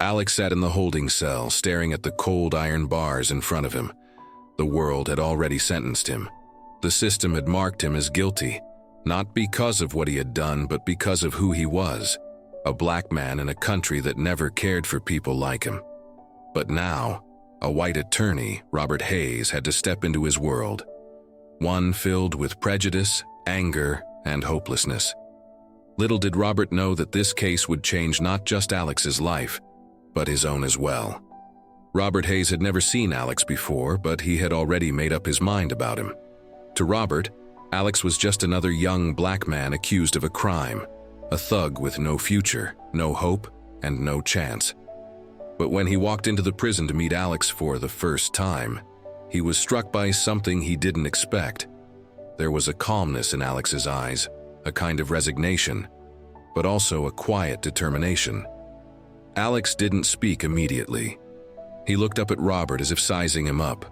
Alex sat in the holding cell, staring at the cold iron bars in front of him. The world had already sentenced him. The system had marked him as guilty, not because of what he had done, but because of who he was, a black man in a country that never cared for people like him. But now, a white attorney, Robert Hayes, had to step into his world, one filled with prejudice, anger, and hopelessness. Little did Robert know that this case would change not just Alex's life, but his own as well. Robert Hayes had never seen Alex before, but he had already made up his mind about him. To Robert, Alex was just another young black man accused of a crime, a thug with no future, no hope, and no chance. But when he walked into the prison to meet Alex for the first time, he was struck by something he didn't expect. There was a calmness in Alex's eyes, a kind of resignation, but also a quiet determination. Alex didn't speak immediately. He looked up at Robert as if sizing him up.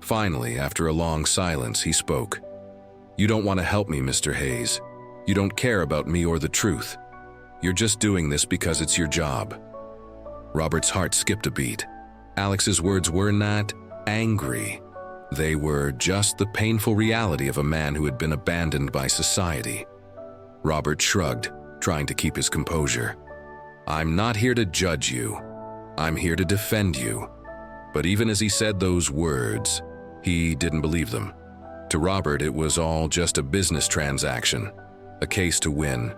Finally, after a long silence, he spoke. "You don't want to help me, Mr. Hayes. You don't care about me or the truth. You're just doing this because it's your job." Robert's heart skipped a beat. Alex's words were not angry. They were just the painful reality of a man who had been abandoned by society. Robert shrugged, trying to keep his composure. "I'm not here to judge you. I'm here to defend you." But even as he said those words, he didn't believe them. To Robert, it was all just a business transaction, a case to win,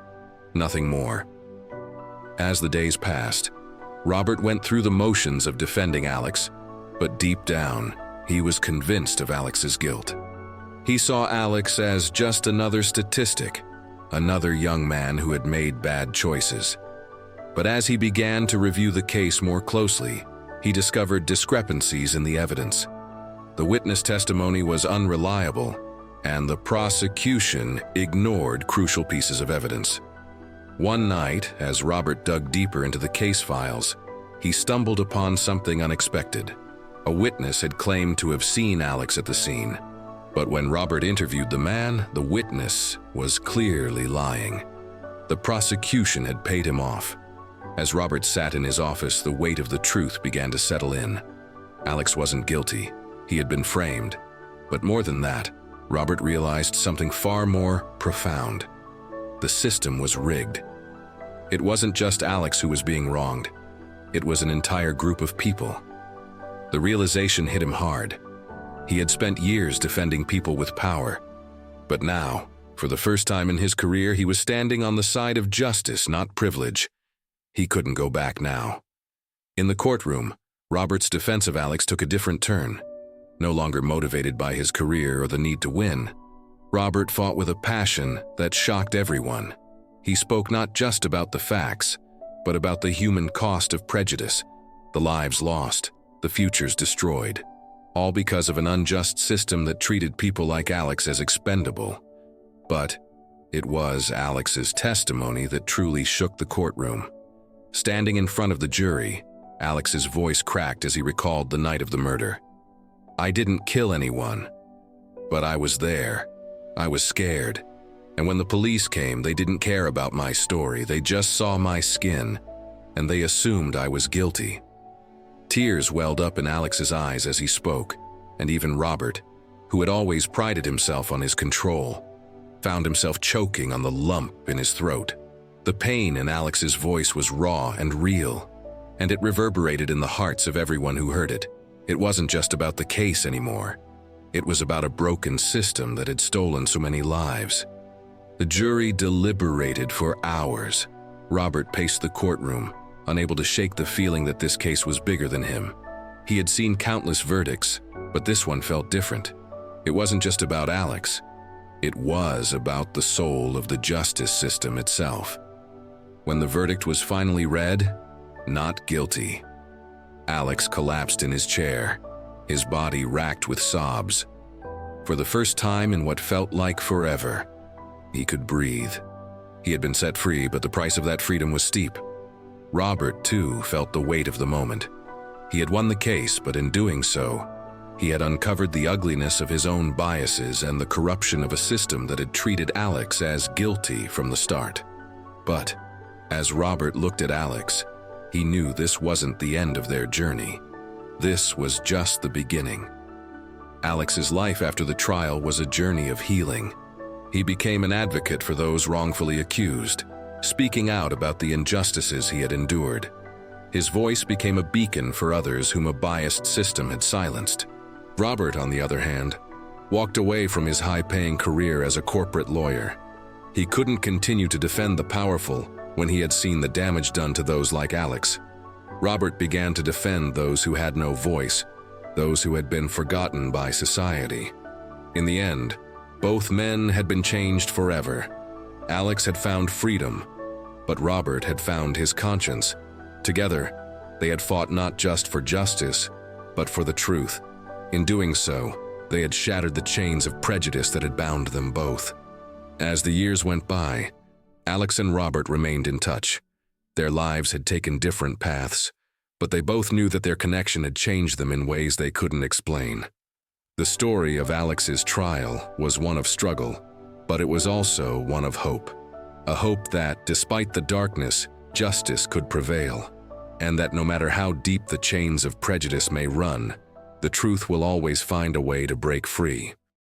nothing more. As the days passed, Robert went through the motions of defending Alex, but deep down, he was convinced of Alex's guilt. He saw Alex as just another statistic, another young man who had made bad choices. But as he began to review the case more closely, he discovered discrepancies in the evidence. The witness testimony was unreliable, and the prosecution ignored crucial pieces of evidence. One night, as Robert dug deeper into the case files, he stumbled upon something unexpected. A witness had claimed to have seen Alex at the scene, but when Robert interviewed the man, the witness was clearly lying. The prosecution had paid him off. As Robert sat in his office, the weight of the truth began to settle in. Alex wasn't guilty. He had been framed. But more than that, Robert realized something far more profound. The system was rigged. It wasn't just Alex who was being wronged. It was an entire group of people. The realization hit him hard. He had spent years defending people with power. But now, for the first time in his career, he was standing on the side of justice, not privilege. He couldn't go back now. In the courtroom, Robert's defense of Alex took a different turn. No longer motivated by his career or the need to win, Robert fought with a passion that shocked everyone. He spoke not just about the facts, but about the human cost of prejudice, the lives lost, the futures destroyed, all because of an unjust system that treated people like Alex as expendable. But it was Alex's testimony that truly shook the courtroom. Standing in front of the jury, Alex's voice cracked as he recalled the night of the murder. "I didn't kill anyone, but I was there. I was scared. And when the police came, they didn't care about my story. They just saw my skin, and they assumed I was guilty." Tears welled up in Alex's eyes as he spoke, and even Robert, who had always prided himself on his control, found himself choking on the lump in his throat. The pain in Alex's voice was raw and real, and it reverberated in the hearts of everyone who heard it. It wasn't just about the case anymore. It was about a broken system that had stolen so many lives. The jury deliberated for hours. Robert paced the courtroom, unable to shake the feeling that this case was bigger than him. He had seen countless verdicts, but this one felt different. It wasn't just about Alex. It was about the soul of the justice system itself. When the verdict was finally read, not guilty. Alex collapsed in his chair, his body racked with sobs. For the first time in what felt like forever, he could breathe. He had been set free, but the price of that freedom was steep. Robert, too, felt the weight of the moment. He had won the case, but in doing so, he had uncovered the ugliness of his own biases and the corruption of a system that had treated Alex as guilty from the start. But as Robert looked at Alex, he knew this wasn't the end of their journey. This was just the beginning. Alex's life after the trial was a journey of healing. He became an advocate for those wrongfully accused, speaking out about the injustices he had endured. His voice became a beacon for others whom a biased system had silenced. Robert, on the other hand, walked away from his high-paying career as a corporate lawyer. He couldn't continue to defend the powerful when he had seen the damage done to those like Alex. Robert began to defend those who had no voice, those who had been forgotten by society. In the end, both men had been changed forever. Alex had found freedom, but Robert had found his conscience. Together, they had fought not just for justice, but for the truth. In doing so, they had shattered the chains of prejudice that had bound them both. As the years went by, Alex and Robert remained in touch. Their lives had taken different paths, but they both knew that their connection had changed them in ways they couldn't explain. The story of Alex's trial was one of struggle, but it was also one of hope. A hope that, despite the darkness, justice could prevail, and that no matter how deep the chains of prejudice may run, the truth will always find a way to break free.